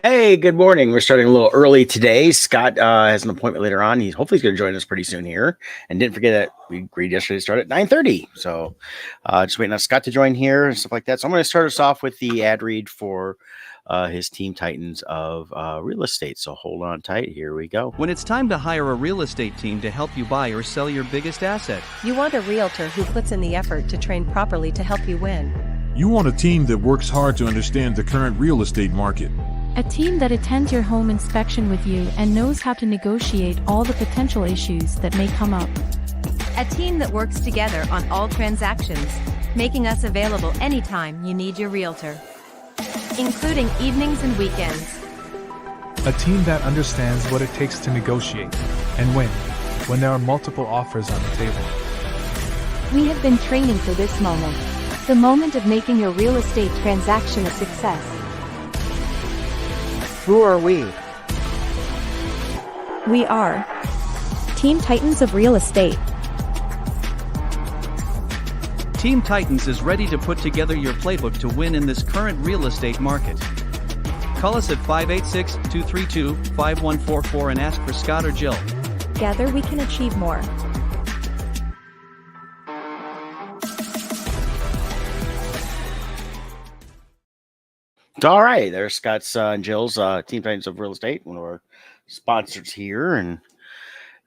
Hey, good morning. We're starting a little early today. Scott has an appointment later on. He's going to join us pretty soon here. And didn't forget that we agreed yesterday to start at 9:30. So just waiting on Scott to join here and stuff like that. So I'm going to start us off with the ad read for his Team Titans of real estate. So hold on tight. Here we go. When it's time to hire a real estate team to help you buy or sell your biggest asset, you want a realtor who puts in the effort to train properly to help you win. You want a team that works hard to understand the current real estate market. A team that attends your home inspection with you and knows how to negotiate all the potential issues that may come up. A team that works together on all transactions, making us available anytime you need your realtor, including evenings and weekends. A team that understands what it takes to negotiate and win when there are multiple offers on the table. We have been training for this moment. The moment of making your real estate transaction a success. Who are we? We are Team Titans of Real Estate. Team Titans is ready to put together your playbook to win in this current real estate market. Call us at 586-232-5144 and ask for Scott or Jill. Together we can achieve more. All right. There's Scott's and Jill's Team Titans of Real Estate, one of our sponsors here and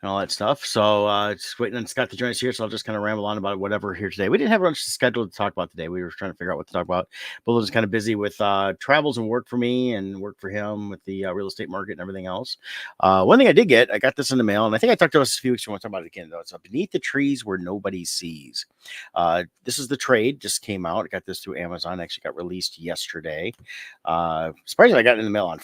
all that stuff. So just waiting on Scott to join us here. So I'll just kind of ramble on about whatever here today. We didn't have much scheduled to talk about today. We were trying to figure out what to talk about. Bill was kind of busy with travels and work for me and work for him with the real estate market and everything else. One thing I did get, I got this in the mail, and I think I talked to us a few weeks ago. We'll talk about it again, though. It's Beneath the Trees Where Nobody Sees. This is the trade, just came out. I got this through Amazon. Actually got released yesterday. Surprisingly, I got it in the mail on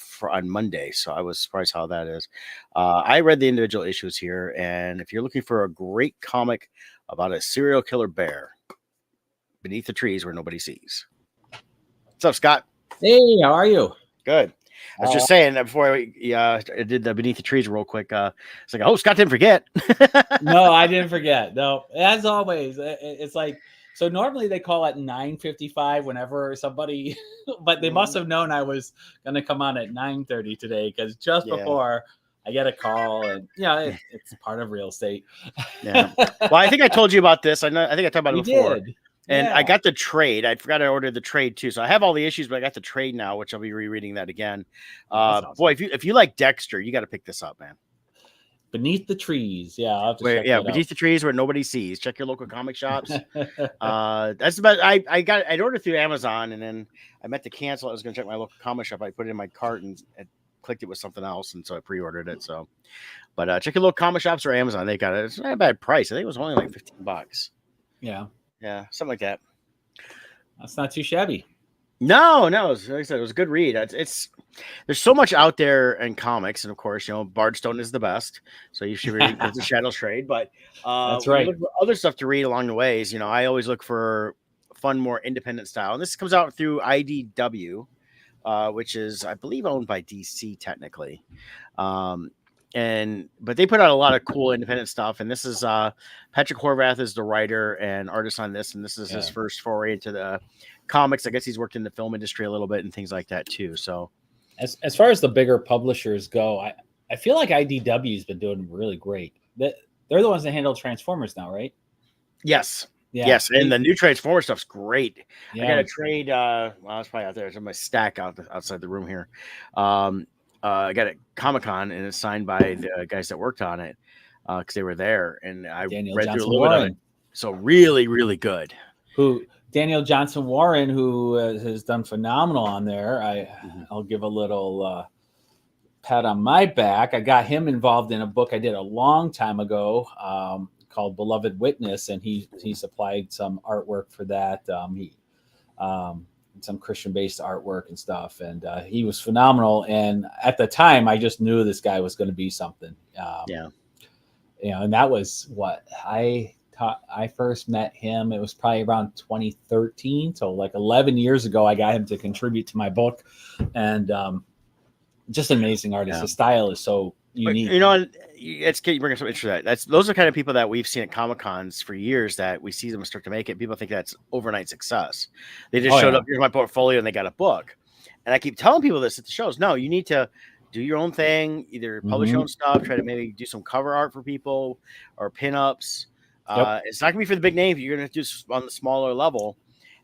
Monday, so I was surprised how that is. I read the individual issues here, and if you're looking for a great comic about a serial killer bear, Beneath the Trees Where Nobody Sees. What's up, Scott? Hey, how are you? Good. I was just saying that before I did the Beneath the Trees real quick. It's like, oh, Scott didn't forget. No, I didn't forget. No, as always, it's like, so normally they call at 9:55 whenever somebody, but they must have known I was going to come on at 9:30 today, because just before I get a call, and it's part of real estate. Yeah. Well, I think I told you about this. I think I talked about it before. Did. And I got the trade. I forgot I ordered the trade too. So I have all the issues, but I got the trade now, which I'll be rereading that again. Awesome. Boy, if you like Dexter, you got to pick this up, man. Beneath the Trees. Yeah. I'll have to check that Beneath the Trees Where Nobody Sees. Check your local comic shops. That's about. I'd ordered through Amazon, and then I meant to cancel. I was going to check my local comic shop. I put it in my cart and clicked it with something else, and so I pre-ordered it. So, but check your local comic shops or Amazon. They got it. It's not a bad price. I think it was only like $15. Yeah, something like that. That's not too shabby. No. Like I said, it was a good read. It's there's so much out there in comics, and of course, Bardstone is the best. So you should read the Shadows trade. But that's right. Look for other stuff to read along the ways. I always look for fun, more independent style. And this comes out through IDW, which is, I believe, owned by DC technically. But they put out a lot of cool independent stuff, and this is Patrick Horvath is the writer and artist on this, and this is his first foray into the comics. I guess he's worked in the film industry a little bit and things like that too. So as far as the bigger publishers go, I feel like IDW's been doing really great. They're the ones that handle Transformers now, right? Yes. Yeah. Yes, and the new Transformer stuff's great. Yeah. I got a trade. It's probably out there. It's in my stack outside the room here. I got it Comic-Con, and it's signed by the guys that worked on it because they were there, and I read through a little bit of it. So really, really good. Daniel Johnson Warren, who has done phenomenal on there. I'll give a little pat on my back. I got him involved in a book I did a long time ago called Beloved Witness, and he supplied some artwork for that. Some Christian-based artwork and stuff, and he was phenomenal. And at the time, I just knew this guy was going to be something. And that was what I first met him. It was probably around 2013, so like 11 years ago. I got him to contribute to my book, and just an amazing artist. His style is so unique. It's you bring up some interest. Those are kind of people that we've seen at Comic-Cons for years that we see them start to make it. People think that's overnight success. They just showed up. Here's my portfolio, and they got a book. And I keep telling people this at the shows. No, you need to do your own thing, either publish your Mm-hmm. own stuff, try to maybe do some cover art for people or pinups. Yep. It's not gonna be for the big names. You're gonna do on the smaller level,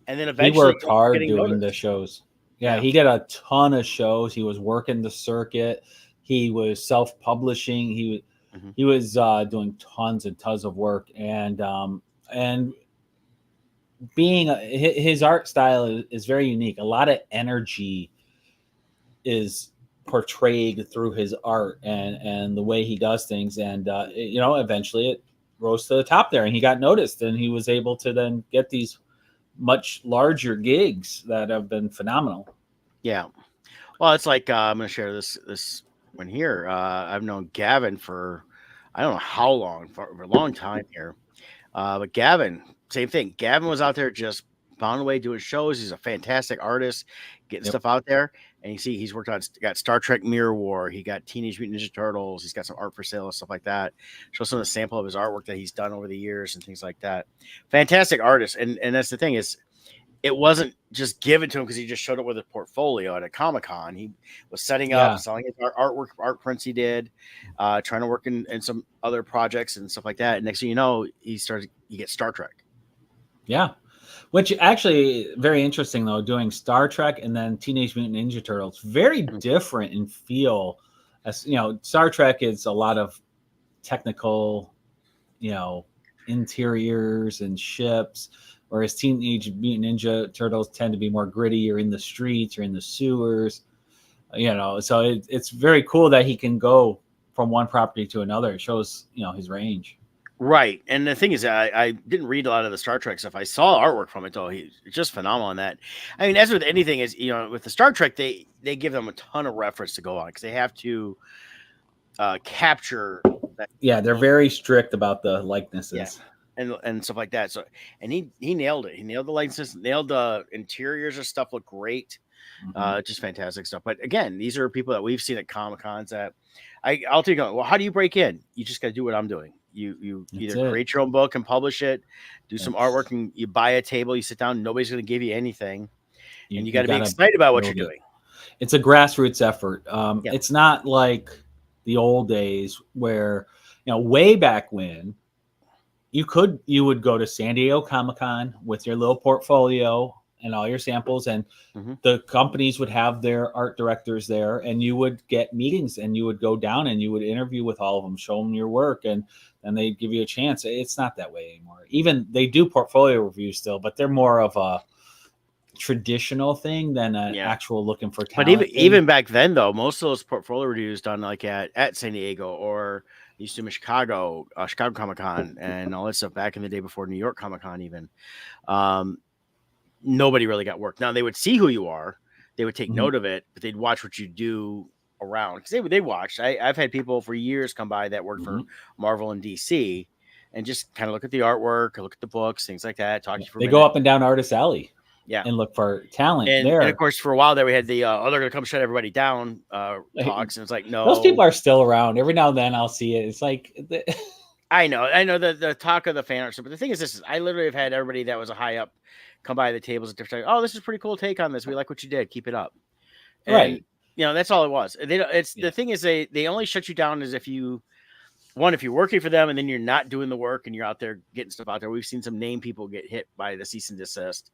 and then He eventually worked you'll start hard getting doing the noticed. shows. Yeah, Yeah. he did a ton of shows. He was working the circuit. He was self-publishing. Mhm. He was doing tons and tons of work, and being his art style is very unique. A lot of energy is portrayed through his art and the way he does things, and eventually it rose to the top there, and he got noticed, and he was able to then get these much larger gigs that have been phenomenal. Yeah. Well, it's like I'm going to share this one here. I've known Gavin for I don't know how long, for a long time here. But Gavin, same thing. Gavin was out there just pounding away doing shows. He's a fantastic artist, getting Yep. stuff out there. And you see, he's worked on got Star Trek Mirror War. He got Teenage Mutant Ninja Turtles. He's got some art for sale and stuff like that. Show some of the sample of his artwork that he's done over the years and things like that. Fantastic artist. And that's the thing is, it wasn't just given to him because he just showed up with a portfolio at a Comic-Con. He was setting up, Yeah. selling his artwork, art prints he did, trying to work in some other projects and stuff like that. And next thing you know, you get Star Trek. Yeah. Which actually very interesting though, doing Star Trek and then Teenage Mutant Ninja Turtles. Very different in feel. As Star Trek is a lot of technical, interiors and ships, whereas Teenage Mutant Ninja Turtles tend to be more gritty. You're in the streets, you're in the sewers, so it's very cool that he can go from one property to another. It shows, his range. Right. And the thing is, I didn't read a lot of the Star Trek stuff. I saw artwork from it, though. He's just phenomenal in that. I mean, as with anything, is with the Star Trek, they give them a ton of reference to go on because they have to capture that. Yeah, they're very strict about the likenesses. Yeah. And stuff like that. So, and he nailed it. He nailed the licenses, nailed the interiors of stuff. Look great. Just fantastic stuff. But again, these are people that we've seen at Comic-Cons that I'll take on. Well, how do you break in? You just got to do what I'm doing. You either create your own book and publish it, do some artwork, and you buy a table, you sit down, nobody's going to give you anything. And you got to be excited about what you're doing. It's a grassroots effort. Yeah. It's not like the old days where, way back when you would go to San Diego Comic-Con with your little portfolio and all your samples, and the companies would have their art directors there, and you would get meetings, and you would go down and you would interview with all of them, show them your work, and they'd give you a chance. It's not that way anymore. Even they do portfolio reviews still, but they're more of a traditional thing than an actual looking for talent. But even back then, though, most of those portfolio reviews done like at San Diego or used to in Chicago Comic-Con and all that stuff back in the day before New York Comic-Con even. Nobody really got work. Now they would see who you are, they would take note of it, but they'd watch what you do around because they watched. I've had people for years come by that worked for Marvel and DC and just kind of look at the artwork, look at the books, things like that. Talk to you for a minute. Go up and down Artist Alley, and look for talent there. And of course, for a while there, we had the they're gonna come shut everybody down talks, and it's like no, those people are still around. Every now and then I'll see it. It's like. I know the talk of the fan art, but the thing is, I literally have had everybody that was a high up come by the tables at different times. Oh, this is a pretty cool take on this. We like what you did. Keep it up. And, right. That's all it was. The thing is they only shut you down as if you're working for them and then you're not doing the work and you're out there getting stuff out there. We've seen some name people get hit by the cease and desist.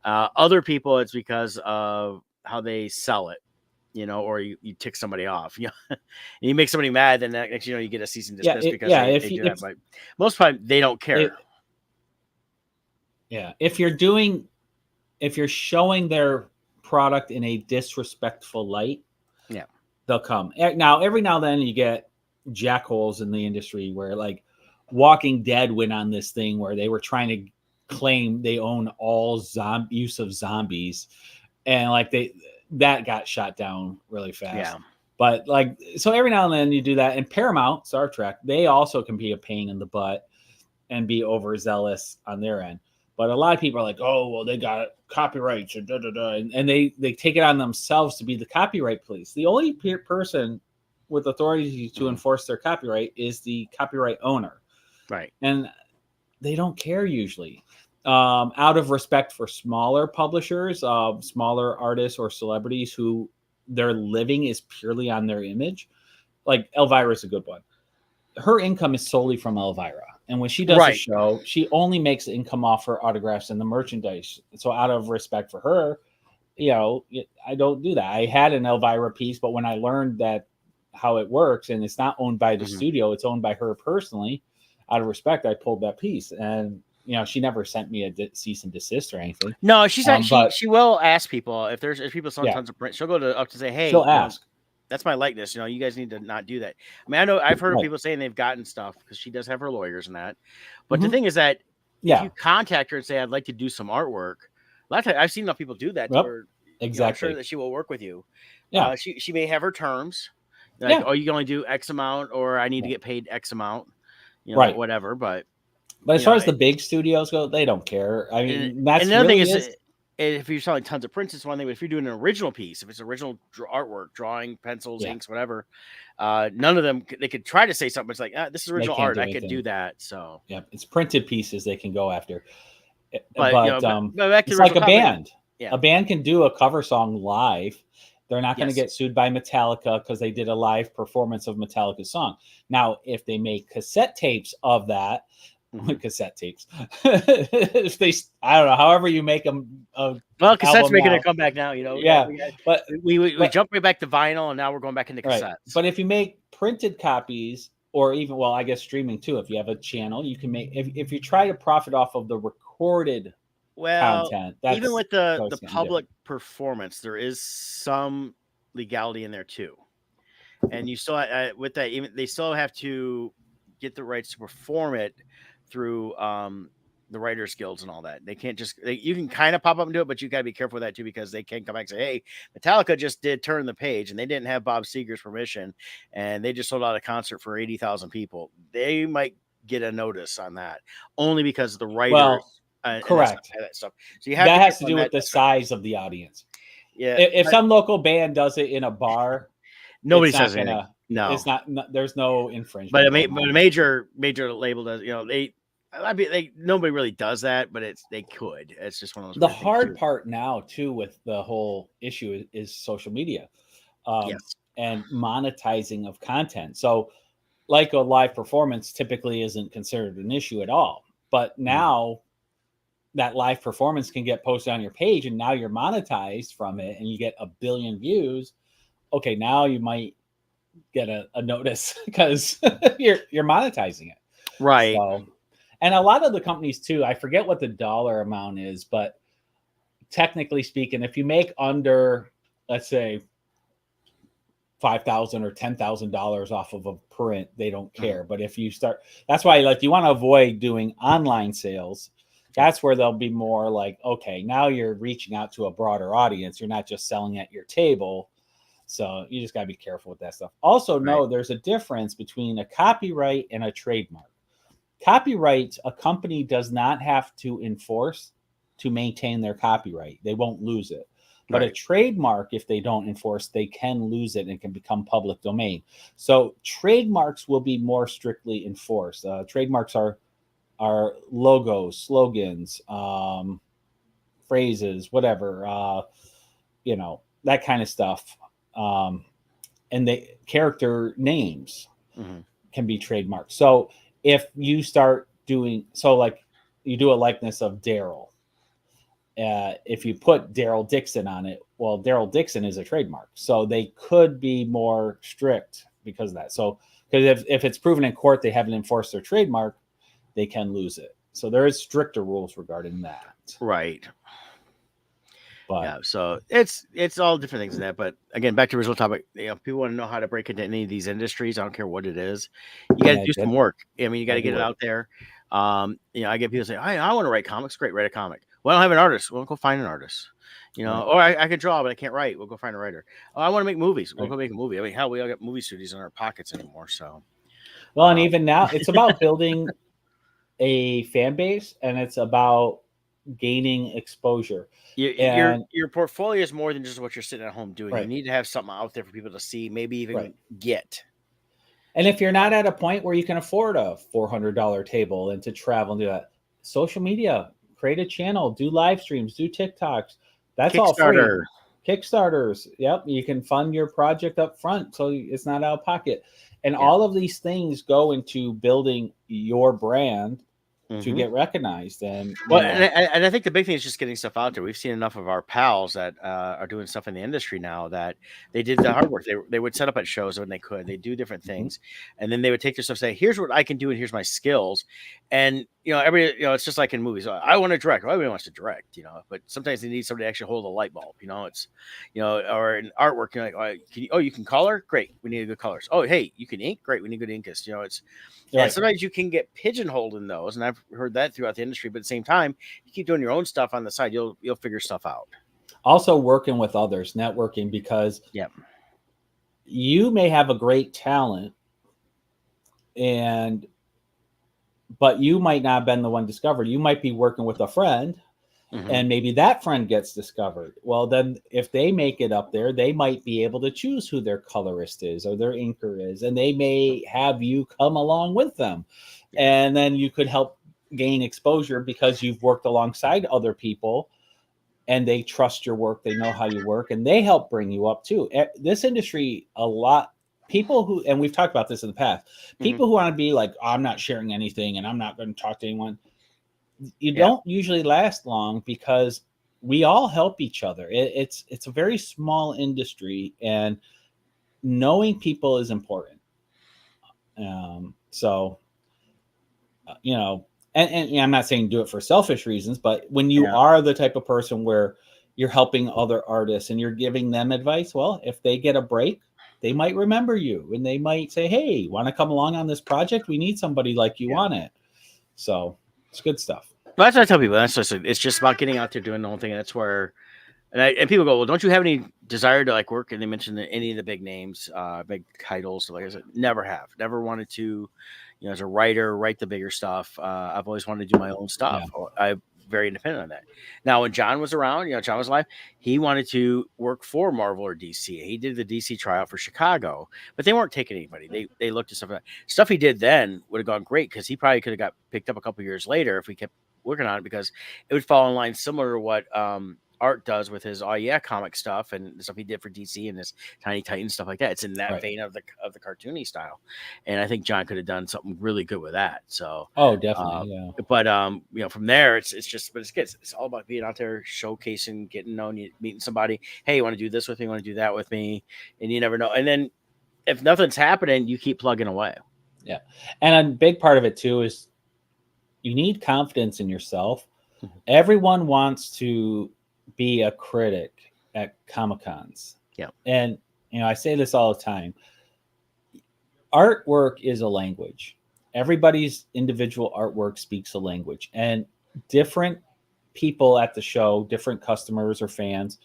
Other people, it's because of how they sell it. Or you tick somebody off, and you make somebody mad, then next you get a cease and desist because they do that. But most of the time they don't care. If you're showing their product in a disrespectful light, they'll come. Now, every now and then you get jackholes in the industry where like Walking Dead went on this thing where they were trying to claim they own all use of zombies, and like that got shot down really fast. Yeah. But so every now and then you do that. And Paramount, Star Trek, they also can be a pain in the butt and be overzealous on their end. But a lot of people are like, oh, well, they got copyrights and and they take it on themselves to be the copyright police. The only person with authority to enforce their copyright is the copyright owner. Right. And they don't care usually. out of respect for smaller publishers, smaller artists or celebrities who their living is purely on their image. Like Elvira is a good one. Her income is solely from Elvira. And when she does a Right. show, she only makes income off her autographs and the merchandise. So out of respect for her, I don't do that. I had an Elvira piece, but when I learned that how it works and it's not owned by the studio, it's owned by her personally, out of respect, I pulled that piece. And she never sent me a cease and desist or anything. No, she's not. But She will ask people if people selling Yeah. tons of print. She'll go up to say, "Hey, she'll ask. that's my likeness. You guys need to not do that." I mean, I know I've heard of Right. people saying they've gotten stuff because she does have her lawyers and that. But the Mhm. thing is that if Yeah. you contact her and say, "I'd like to do some artwork," a lot of times I've seen enough people do that. Yep. To where, I'm Exactly. sure that she will work with you. Yeah. She may have her terms. Like, Yeah. oh, you can only do X amount, or I need to get paid X amount. Right. Whatever. But as far as the big studios go, they don't care. I mean, that's and another really thing is if you're selling tons of prints, it's one thing. But if you're doing an original piece, if it's original artwork, drawing, pencils, inks, whatever, none of them they could try to say something. But it's like this is original art. I could do that. So yeah, it's printed pieces they can go after. But back to it's like a topic. band. Yeah. A band can do a cover song live. They're not going to Yes. get sued by Metallica because they did a live performance of Metallica's song. Now, if they make cassette tapes of that, cassette tapes, if they, I don't know, however you make them. Well, cassettes making a comeback now, Yeah, but we jumped right back to vinyl, and now we're going back into cassettes. Right. But if you make printed copies, or even, well, I guess streaming too, if you have a channel, you can make. If you try to profit off of the recorded content, even with the public performance, there is some legality in there too, and you still with that, even they still have to get the rights to perform it through the writers guilds and all that. They can't just you can kind of pop up and do it, but you got to be careful with that too, because they can come back and say, hey, Metallica just did Turn the Page and they didn't have Bob Seger's permission and they just sold out a concert for 80,000 people. They might get a notice on that only because the writers correct that stuff. So you have that has to do with the size of the audience. Yeah, if some local band does it in a bar, nobody says anything. No, it's not. There's no infringement. But a major label does. Nobody really does that, but they could. It's just one of those. The hard part now too with the whole issue is social media, and monetizing of content. So, like a live performance typically isn't considered an issue at all, but now that live performance can get posted on your page, and now you're monetized from it, and you get 1 billion views. Okay, now you might get a notice because you're monetizing it, right? So, and a lot of the companies too, I forget what the dollar amount is, but technically speaking, if you make under, let's say, $5,000 or $10,000 off of a print, they don't care. But if you start, that's why you want to avoid doing online sales. That's where they'll be more like, okay, now you're reaching out to a broader audience. You're not just selling at your table. So you just got to be careful with that stuff. Also, know there's a difference between a copyright and a trademark. Copyright, a company does not have to enforce to maintain their copyright. They won't lose it. But a trademark, if they don't enforce, they can lose it and it can become public domain. So trademarks will be more strictly enforced. Trademarks are logos, slogans, phrases, whatever, that kind of stuff. And the character names can be trademarked. So if you start doing, like you do a likeness of Daryl, if you put Daryl Dixon on it, well, Daryl Dixon is a trademark. So they could be more strict because of that. So, because if it's proven in court they haven't enforced their trademark, they can lose it. So there is stricter rules regarding that. Right. But yeah, so it's all different things in that. But again, back to the original topic, people want to know how to break into any of these industries. I don't care what it is. You got to do some work. I mean, you got to get it out there. I get people say, I want to write comics. Great, write a comic. Well, I don't have an artist. Well, go find an artist. Or I can draw, but I can't write. We'll go find a writer. Oh, I want to make movies. We'll go make a movie. I mean, hell, we all got movie studios in our pockets anymore. So, well, and even now, it's about building a fan base, and it's about gaining exposure. Your portfolio is more than just what you're sitting at home doing. You need to have something out there for people to see, maybe even get. And if you're not at a point where you can afford a $400 table and to travel and do that, social media create a channel, do live streams, do TikToks. That's all free. Kickstarter. Kickstarters. Yep. You can fund your project up front so it's not out of pocket. And Yeah. all of these things go into building your brand to get recognized. And well, and I think the big thing is just getting stuff out there. We've seen enough of our pals that are doing stuff in the industry now that they did the hard work. They would set up at shows when they could. They do different things, and then they would take their stuff, say, "Here's what I can do, and here's my skills." And everybody, it's just like in movies. I want to direct. Well, everybody wants to direct, but sometimes they need somebody to actually hold a light bulb. It's, or in artwork, you're like, you can color, great. We need good colors. Oh, hey, you can ink, great. We need good inkists. It's. Right. And sometimes you can get pigeonholed in those, and I've heard that throughout the industry. But at the same time, you keep doing your own stuff on the side, you'll figure stuff out. Also, working with others, networking, because you may have a great talent, but you might not have been the one discovered. You might be working with a friend, and maybe that friend gets discovered. Well, then if they make it up there, they might be able to choose who their colorist is or their inker is, and they may have you come along with them. And then you could help gain exposure because you've worked alongside other people and they trust your work. They know how you work, and they help bring you up too. This industry, people who, and we've talked about this in the past, people who want to be like, I'm not sharing anything and I'm not going to talk to anyone. You don't usually last long because we all help each other. It's a very small industry, and knowing people is important. And I'm not saying do it for selfish reasons, but when you are the type of person where you're helping other artists and you're giving them advice, well, if they get a break, they might remember you and they might say, hey, want to come along on this project? We need somebody like you on it. So it's good stuff. Well, that's what I tell people. It's just about getting out there doing the whole thing. And that's where, and people go, well, don't you have any desire to like work? And they mention any of the big names, big titles. Like I said, never wanted to, as a writer, write the bigger stuff. I've always wanted to do my own stuff. I'm very independent on that. Now, when John was around, John was alive, he wanted to work for Marvel or DC. He did the DC tryout for Chicago, but they weren't taking anybody. They looked at stuff he did then would have gone great because he probably could have got picked up a couple years later if we kept working on it, because it would fall in line similar to what Art does with his comic stuff and the stuff he did for DC and this Tiny Titans stuff like that. It's in that vein of the cartoony style, and I think John could have done something really good with that. So definitely, But from there, it's good. It's all about being out there, showcasing, getting known, meeting somebody. Hey, you want to do this with me? You want to do that with me? And you never know. And then if nothing's happening, you keep plugging away. Yeah, and a big part of it too is you need confidence in yourself. Everyone wants to be a critic at Comic-Cons. Yeah. And, I say this all the time. Artwork is a language. Everybody's individual artwork speaks a language. And different people at the show, different customers or fans,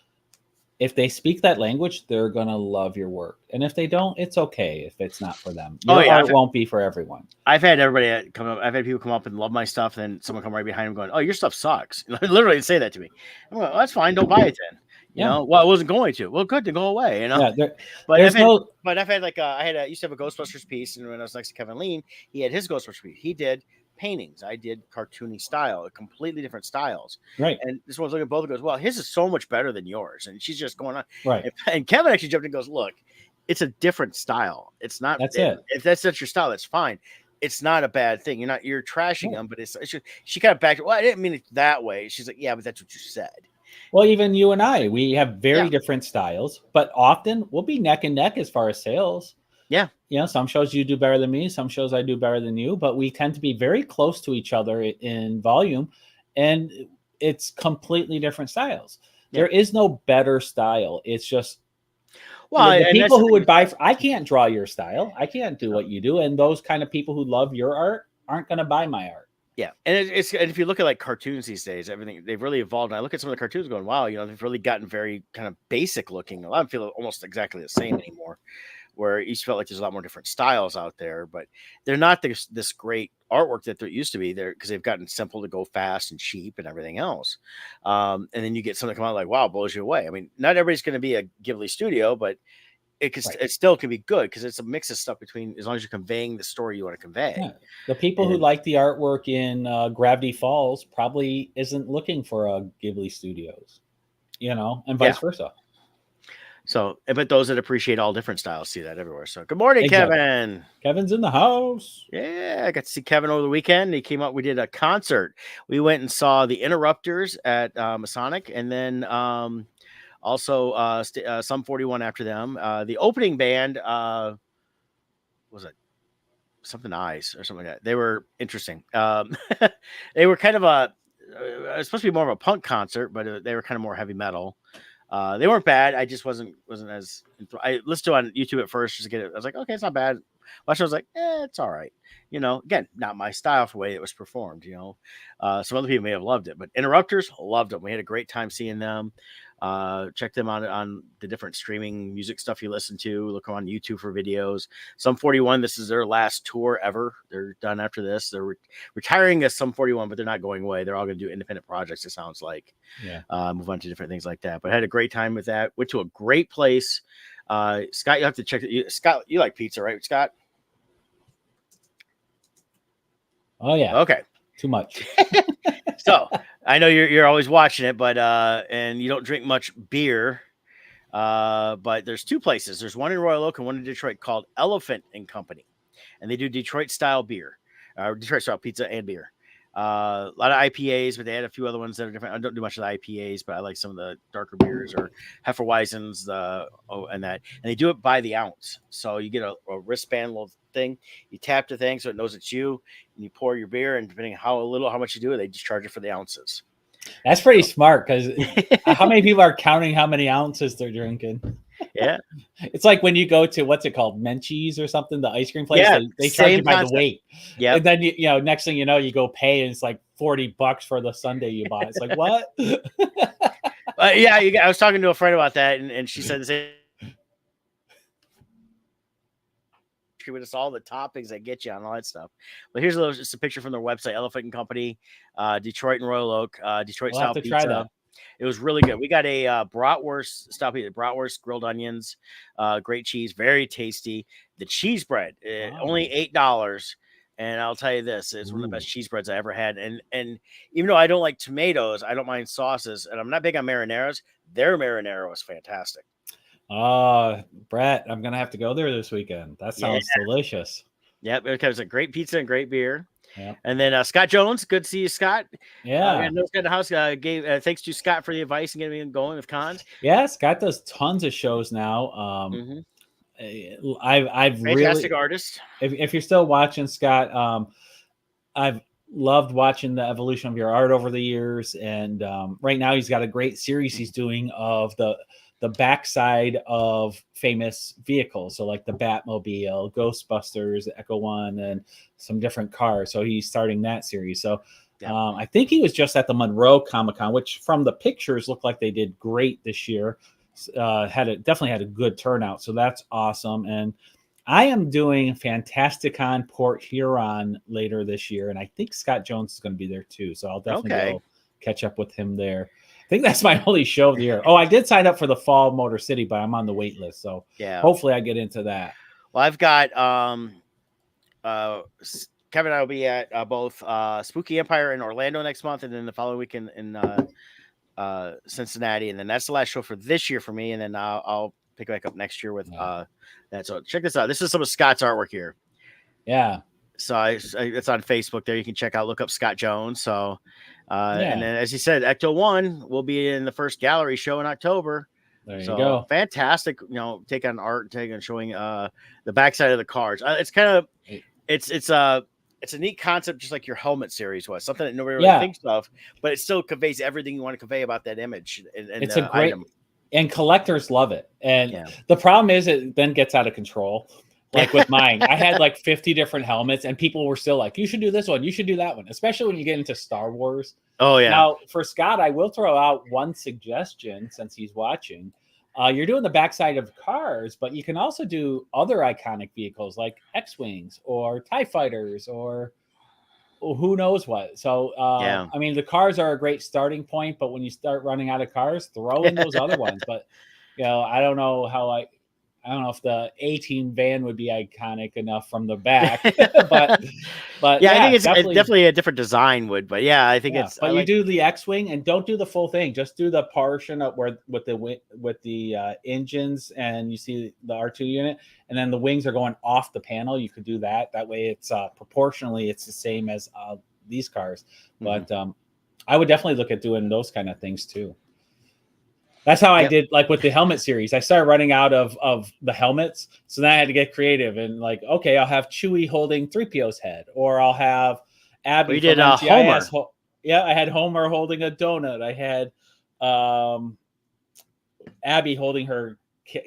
if they speak that language, they're going to love your work. And if they don't, it's okay if it's not for them. Your art won't be for everyone. I've had everybody come up. I've had people come up and love my stuff, and someone come right behind them going, "Oh, your stuff sucks." Literally say that to me. I'm like, well, that's fine. Don't buy it then. Well, I wasn't going to. Well, good to go away. Yeah, but I've had like I used to have a Ghostbusters piece, and when I was next to Kevin Lean, he had his Ghostbusters piece. He did paintings. I did cartoony style, completely different styles. Right. And this one's looking at both and goes, well, his is so much better than yours. And she's just going on. Right. And Kevin actually jumped in and goes, look, it's a different style. It's not. That's it. If that's not your style, that's fine. It's not a bad thing. You're trashing them, but it's just, she kind of backed. Well, I didn't mean it that way. She's like, yeah, but that's what you said. Well, even you and I, we have very different styles, but often we'll be neck and neck as far as sales. Yeah. Some shows you do better than me. Some shows I do better than you, but we tend to be very close to each other in volume, and it's completely different styles. Yeah. There is no better style. It's just, the people who would buy, I can't draw your style. I can't do what you do. And those kind of people who love your art aren't going to buy my art. Yeah. And and if you look at like cartoons these days, everything, they've really evolved. And I look at some of the cartoons going, wow, they've really gotten very kind of basic looking. A lot of them feel almost exactly the same anymore, where it used to feel like there's a lot more different styles out there, but they're not this great artwork that there used to be there, because they've gotten simple to go fast and cheap and everything else. And then you get something come out like, wow, blows you away. I mean, not everybody's going to be a Ghibli studio, but it still can be good because it's a mix of stuff between, as long as you're conveying the story you want to convey. Yeah. The people who like the artwork in Gravity Falls probably isn't looking for a Ghibli Studios, and vice versa. So, but those that appreciate all different styles see that everywhere. So, good morning, Exactly. Kevin. Kevin's in the house. Yeah, I got to see Kevin over the weekend. He came up. We did a concert. We went and saw the Interrupters at Masonic, and then also Sum 41 after them. The opening band was it something Eyes or something like that. They were interesting. They were kind of it was supposed to be more of a punk concert, but they were kind of more heavy metal. They weren't bad. I just wasn't as. I listened to it on YouTube at first just to get it. I was like, okay, it's not bad. Watched, I was like, it's all right. Again, not my style for the way it was performed. Some other people may have loved it, but Interrupters loved them. We had a great time seeing them. Check them out on the different streaming music stuff you listen to. Look on YouTube for videos. Sum 41, this is their last tour ever. They're done after this. They're retiring as Sum 41, but they're not going away. They're all going to do independent projects, it sounds like. Yeah. Move on to different things like that. But I had a great time with that. Went to a great place. Scott, you have to check it. Scott, you like pizza, right, Scott? Oh, yeah. Okay. Too much. So I know you're always watching it, but and you don't drink much beer. But there's two places. There's one in Royal Oak and one in Detroit called Elephant and Company, and they do Detroit style beer, Detroit style pizza and beer. A lot of IPAs, but they had a few other ones that are different. I don't do much of the IPAs, but I like some of the darker beers or Hefeweizens, and they do it by the ounce. So you get a wristband little thing, you tap the thing so it knows it's you, and you pour your beer, and depending how much you do it, they just charge it for the ounces. That's pretty smart, because how many people are counting how many ounces they're drinking? Yeah. It's like when you go to, what's it called, Menchie's or something, the ice cream place. Yeah, they charge you by concept. the weight. Yeah. And then next thing you know, you go pay and it's like $40 for the sundae you bought. It's like, what? Yeah, I was talking to a friend about that, and she said the same. With us all the toppings that get you on all that stuff. But here's just a picture from their website, Elephant and Company, Detroit and Royal Oak, Detroit We'll style have to pizza. try that. It was really good. We got a bratwurst style pizza, bratwurst, grilled onions, great cheese, very tasty. The cheese bread, only $8. And I'll tell you this, it's one of the best cheese breads I ever had. And even though I don't like tomatoes, I don't mind sauces, and I'm not big on marinaras. Their marinara was fantastic. Brett, I'm gonna have to go there this weekend. That sounds delicious. Yep, it was a great pizza and great beer. Yeah. And then Scott Jones, good to see you, Scott. Yeah. No Scott in the house. Gave thanks to Scott for the advice and getting me going with cons. Yeah, Scott does tons of shows now. I've fantastic really, artist. If you're still watching, Scott, I've loved watching the evolution of your art over the years, and right now he's got a great series he's doing of the backside of famous vehicles. So like the Batmobile, Ghostbusters, Echo One, and some different cars. So he's starting that series. So I think he was just at the Monroe Comic-Con, which from the pictures looked like they did great this year. Definitely had a good turnout. So that's awesome. And I am doing Fantasticon Port Huron later this year. And I think Scott Jones is going to be there too. So I'll definitely go catch up with him there. I think that's my only show of the year. Oh, I did sign up for the Fall Motor City, but I'm on the wait list. So hopefully I get into that. Well, I've got Kevin and I will be at both Spooky Empire in Orlando next month, and then the following week in Cincinnati. And then that's the last show for this year for me. And then I'll pick back up next year with that. So check this out. This is some of Scott's artwork here. Yeah. So it's on Facebook there. You can check out, look up Scott Jones. So, and then as he said, Ecto 1 will be in the first gallery show in October. There you go. Fantastic, take on art, showing the backside of the cars. It's kind of, it's a neat concept, just like your helmet series was, something that nobody really thinks of, but it still conveys everything you want to convey about that image. And it's a great item. And collectors love it. And the problem is it then gets out of control. Like with mine, I had like 50 different helmets, and people were still like, you should do this one, you should do that one, especially when you get into Star Wars. Oh, yeah. Now, for Scott, I will throw out one suggestion since he's watching. You're doing the backside of cars, but you can also do other iconic vehicles like X-Wings or TIE Fighters or who knows what. So, I mean, the cars are a great starting point, but when you start running out of cars, throw in those other ones. But, I don't know how I don't know if the A-Team van would be iconic enough from the back, but yeah, I think it's definitely a different design would, but yeah, I think it's. But do the X-wing and don't do the full thing. Just do the portion of where with the engines, and you see the R2 unit, and then the wings are going off the panel. You could do that. That way, it's proportionally it's the same as these cars. But I would definitely look at doing those kind of things too. That's how I did, like with the helmet series. I started running out of the helmets, so then I had to get creative and like, okay, I'll have Chewie holding 3PO's head, or I'll have Abby. We did Homer. I had Homer holding a donut. I had Abby holding her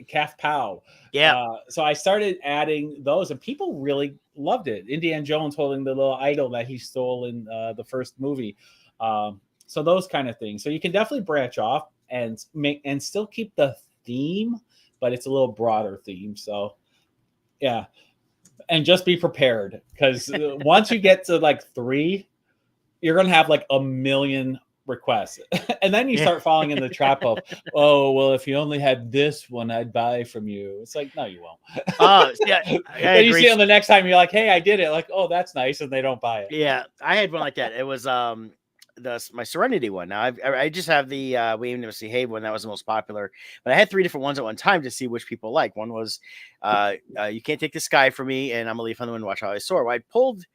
calf pow. Yeah. So I started adding those, and people really loved it. Indiana Jones holding the little idol that he stole in the first movie. So those kind of things. So you can definitely branch off and still keep the theme, but it's a little broader theme. So yeah, and just be prepared, because once you get to like 3, you're gonna have like a million requests, and then you start falling in the trap of, oh well, if you only had this one, I'd buy from you. It's like, no, you won't. Yeah, then you see them the next time, you're like, hey, I did it. Like, oh, that's nice, and they don't buy it. Yeah, I had one like that. It was my Serenity one. Now I just have the We Aim to Misbehave one. That was the most popular, but I had 3 different ones at one time to see which people like. One was You Can't Take the Sky from Me, and I'm a Leaf on the Wind, Watch How I Soar. Well, I pulled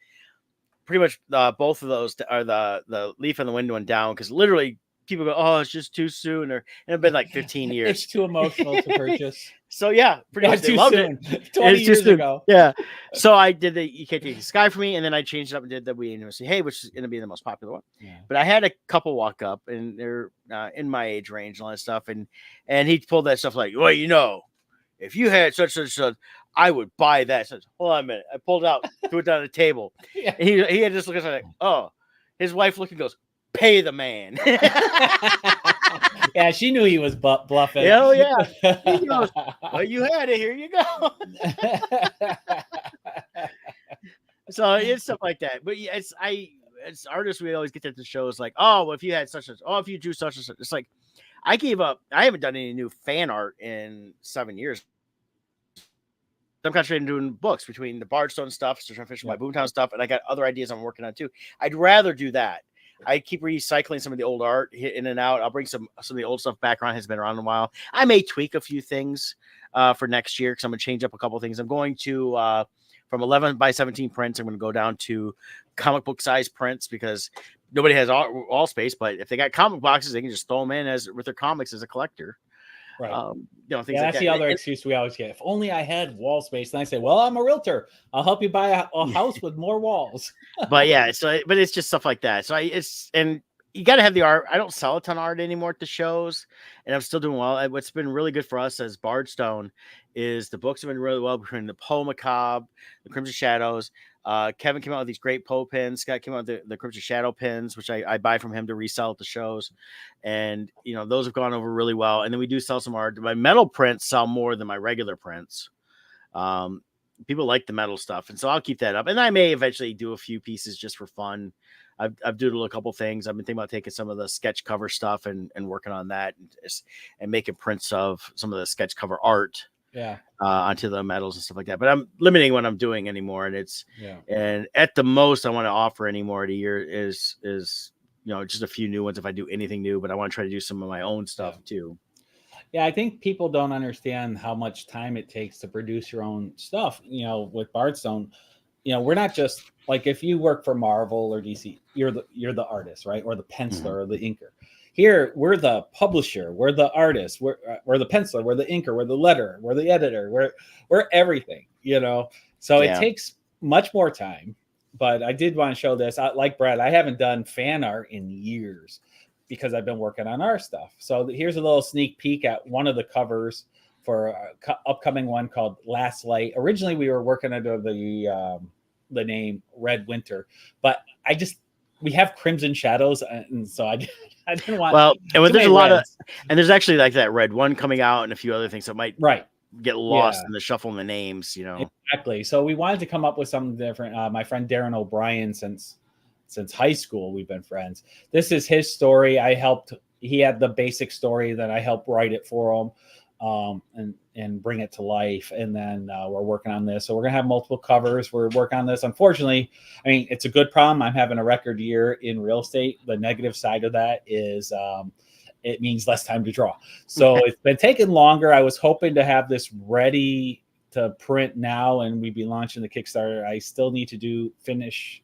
pretty much both of those, are the Leaf on the Wind one, down, because literally people go, oh, it's just too soon, and it's been like 15 years. It's too emotional to purchase. So yeah, pretty much they loved it. 20 years ago. Yeah. So I did the You Can't Take the Sky for Me, and then I changed it up and did the We Aim to Misbehave, which is going to be the most popular one. Yeah. But I had a couple walk up, and they're in my age range and all that stuff, and he pulled that stuff like, well, if you had such I would buy that. So, hold on a minute. I pulled it out, threw it down on the table. Yeah. And he had just look at me like, oh. His wife looking goes, pay the man. Yeah, she knew he was bluffing. Hell yeah. He goes, well, you had it. Here you go. So it's stuff like that. But yeah, it's artists, we always get to the shows like, oh, well, if you had such and if you drew such and such. It's like, I gave up. I haven't done any new fan art in 7 years. I'm concentrating doing books between the Bardstone stuff, Search and Fish, my Boomtown stuff, and I got other ideas I'm working on too. I'd rather do that. I keep recycling some of the old art in and out. I'll bring some of the old stuff back around. Has been around a while. I may tweak a few things for next year, because I'm going to change up a couple of things. I'm going to from 11 by 17 prints. I'm going to go down to comic book size prints, because nobody has all space. But if they got comic boxes, they can just throw them in with their comics as a collector. Right. Things that's like the other excuse we always get. If only I had wall space. And I say, well, I'm a realtor. I'll help you buy a house with more walls. But yeah, but it's just stuff like that. So and you got to have the art. I don't sell a ton of art anymore at the shows, and I'm still doing well. What's been really good for us as Bardstone is the books have been really well, between the Poe Macabre, the Crimson Shadows. Kevin came out with these great Poe pins. Scott came out with the Crimson Shadow pins, which I buy from him to resell at the shows. And, those have gone over really well. And then we do sell some art. My metal prints sell more than my regular prints. People like the metal stuff. And so I'll keep that up. And I may eventually do a few pieces just for fun. I've doodled a couple things. I've been thinking about taking some of the sketch cover stuff and working on that and making prints of some of the sketch cover art. Yeah. Onto the metals and stuff like that. But I'm limiting what I'm doing anymore. And and at the most I want to offer anymore a year is just a few new ones if I do anything new, but I want to try to do some of my own stuff too. Yeah, I think people don't understand how much time it takes to produce your own stuff. With Bardstone, we're not just like, if you work for Marvel or DC, you're the artist, right? Or the penciler or the inker. Here, we're the publisher, we're the artist, we're the penciler, we're the inker, we're the letterer, we're the editor, we're everything, So it takes much more time. But I did want to show this. Like Brad, I haven't done fan art in years because I've been working on our stuff. So here's a little sneak peek at one of the covers for an upcoming one called Last Light. Originally, we were working under the name Red Winter, but we have Crimson Shadows, and so I didn't want. Well, and there's a lot and there's actually like that red one coming out and a few other things that might get lost in the shuffle in the names, Exactly. So we wanted to come up with something different. My friend Darren O'Brien, since high school, we've been friends. This is his story. He had the basic story, then I helped write it for him. and bring it to life. And then we're working on this. So we're going to have multiple covers. We're working on this. Unfortunately, I mean, it's a good problem. I'm having a record year in real estate. The negative side of that is it means less time to draw. So it's been taking longer. I was hoping to have this ready to print now, and we'd be launching the Kickstarter. I still need to finish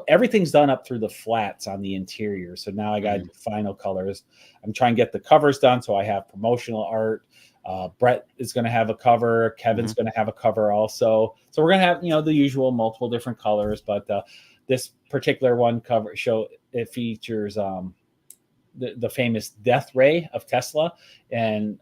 everything's done up through the flats on the interior. So now I got final colors. I'm trying to get the covers done. So I have promotional art. Brett is going to have a cover. Kevin's going to have a cover also. So we're going to have, the usual multiple different colors, but this particular one cover it features the famous death ray of Tesla and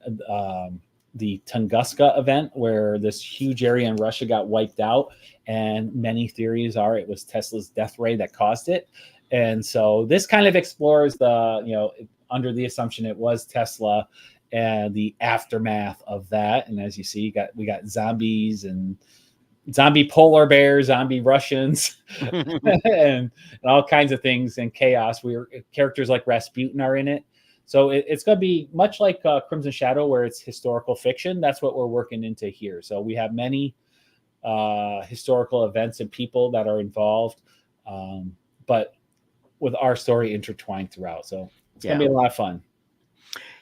the Tunguska event, where this huge area in Russia got wiped out, and many theories are it was Tesla's death ray that caused it. And so this kind of explores under the assumption it was Tesla and the aftermath of that. And as you see, we got zombies and zombie polar bears, zombie Russians, and all kinds of things and chaos. Characters like Rasputin are in it. So it's going to be much like Crimson Shadow, where it's historical fiction. That's what we're working into here. So we have many historical events and people that are involved, but with our story intertwined throughout. So it's going to be a lot of fun.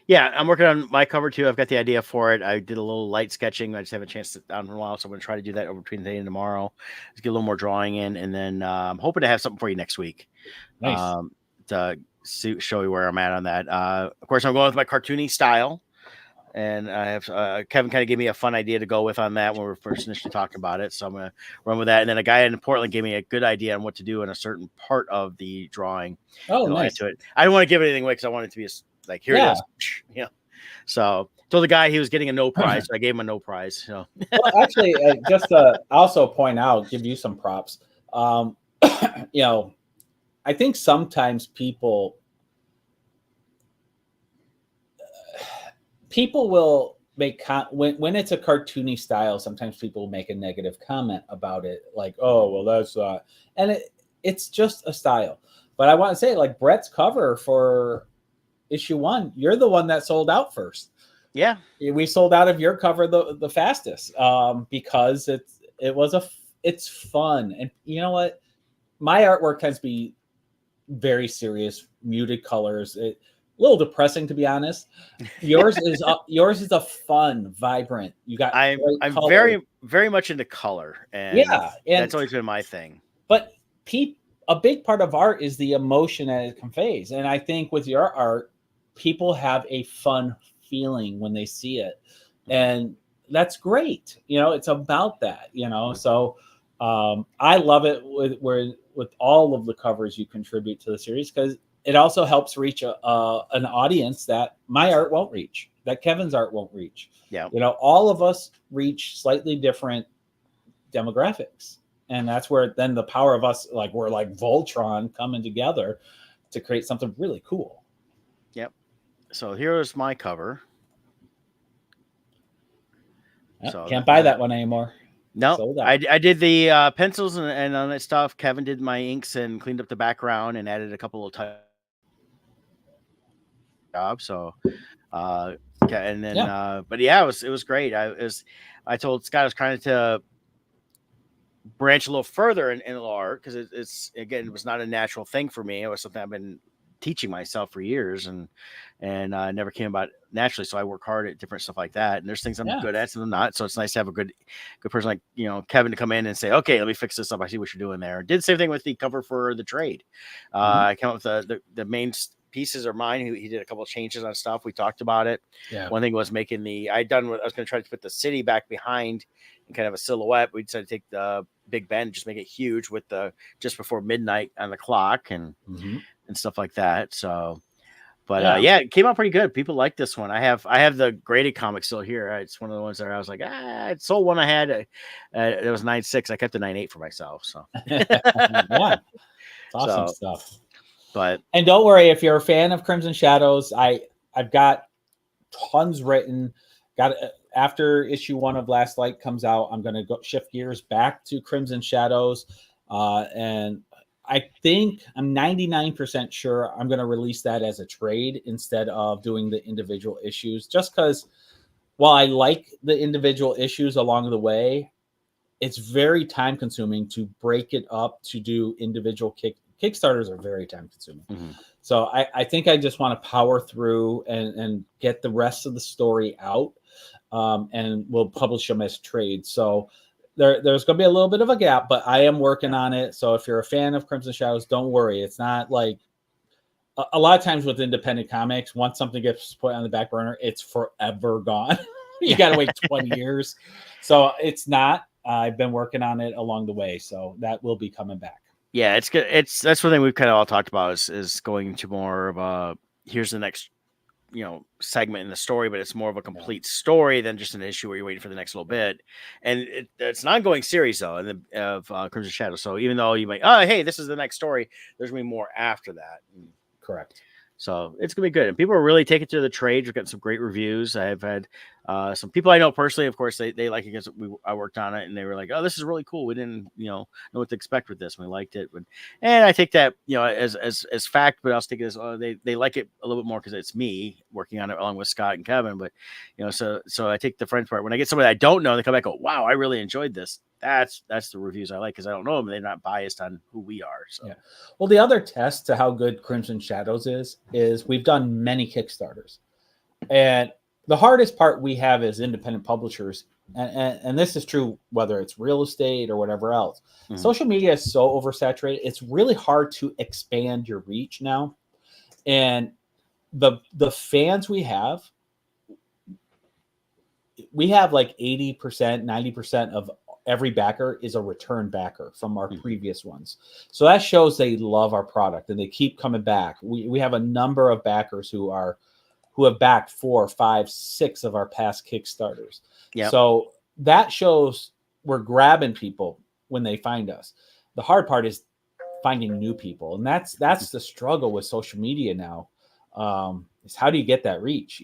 Yeah, I'm working on my cover too. I've got the idea for it. I did a little light sketching. I just haven't a chance to sit down for a while, so I'm going to try to do that over between today and tomorrow. Just get a little more drawing in, and then I'm hoping to have something for you next week. Nice. To show you where I'm at on that. Of course, I'm going with my cartoony style, and I have Kevin kind of gave me a fun idea to go with on that when we were first initially talking about it. So I'm going to run with that. And then a guy in Portland gave me a good idea on what to do in a certain part of the drawing. Oh, nice. To it. I don't want to give anything away because I want it to be here it is. Yeah. So told the guy he was getting a no prize, so I gave him a no prize. So. Well, actually, just to also point out, give you some props. I think sometimes people will make when it's a cartoony style. Sometimes people make a negative comment about it, like, "Oh, well, that's," and it's just a style. But I want to say, like Brett's cover for issue 1, you're the one that sold out first. Yeah, we sold out of your cover the fastest because it's fun, and you know what, my artwork tends to be very serious, muted colors. A little depressing, to be honest. Yours is a fun, vibrant. You got. I'm color. Very, very much into color, and that's always been my thing. But a big part of art is the emotion that it conveys, and I think with your art, people have a fun feeling when they see it, and that's great. It's about that. So I love it with all of the covers you contribute to the series, because it also helps reach an audience that my art won't reach, that Kevin's art won't reach. Yeah. All of us reach slightly different demographics. And that's where then the power of us, we're like Voltron coming together to create something really cool. Yep. So here's my cover. Can't buy that one anymore. No, I did the pencils and all that stuff. Kevin did my inks and cleaned up the background and added a couple of jobs. So, and then, but yeah, it was great. I told Scott I was trying to branch a little further in art, because it was not a natural thing for me. It was something I've been teaching myself for years, and never came about naturally. So I work hard at different stuff like that. And there's things I'm good at, some I'm not. So it's nice to have a good person like, Kevin to come in and say, okay, let me fix this up. I see what you're doing there. Did the same thing with the cover for the trade. I came up with the main pieces are mine. He did a couple of changes on stuff. We talked about it. Yeah. One thing was making I was going to try to put the city back behind in kind of a silhouette. We decided to take the Big Ben, just make it huge with the just before midnight on the clock and stuff like that. So, but it came out pretty good. People like this one. I have the graded comic still here. It's one of the ones that I was like, I sold one I had. It was 9.6. I kept the 9.8 for myself. So it's awesome stuff. And don't worry, if you're a fan of Crimson Shadows, I've got tons written. After issue 1 of Last Light comes out, I'm going to go shift gears back to Crimson Shadows, and I think I'm 99% sure I'm going to release that as a trade instead of doing the individual issues, just because while I like the individual issues along the way, it's very time consuming to break it up to do individual Kickstarters are very time consuming. Mm-hmm. So I think I just want to power through and get the rest of the story out, and we'll publish them as trades. So there's going to be a little bit of a gap, but I am working on it. So if you're a fan of Crimson Shadows, don't worry. It's not like a lot of times with independent comics, once something gets put on the back burner, it's forever gone. You got to wait 20 years. So it's not. I've been working on it along the way. So that will be coming back. Yeah, it's good. That's one thing we've kind of all talked about is going to more of a here's the next segment in the story, but it's more of a complete story than just an issue where you're waiting for the next little bit. And it's an ongoing series though, in the of Crimson Shadow. So even though you might, hey, this is the next story, there's gonna be more after that. Correct. So it's gonna be good, and people are really taking to the trade. We've got some great reviews. I've had some people I know personally. Of course, they like it because I worked on it, and they were like, "Oh, this is really cool. We didn't know what to expect with this. And we liked it." And I take that as fact, but I was thinking this. Oh, they like it a little bit more because it's me working on it along with Scott and Kevin. But so I take the friends part. When I get somebody I don't know, they come back and go, "Wow, I really enjoyed this." That's the reviews I like because I don't know them. They're not biased on who we are. So yeah. Well, the other test to how good Crimson Shadows is we've done many Kickstarters, and the hardest part we have as independent publishers, and this is true whether it's real estate or whatever else. Mm-hmm. Social media is so oversaturated; it's really hard to expand your reach now, and the fans we have like 80%, 90% of every backer is a return backer from our previous ones. So that shows they love our product and they keep coming back. We have a number of backers who have backed 4, 5, 6 of our past Kickstarters. Yep. So that shows we're grabbing people when they find us. The hard part is finding new people. And that's the struggle with social media now. Is how do you get that reach,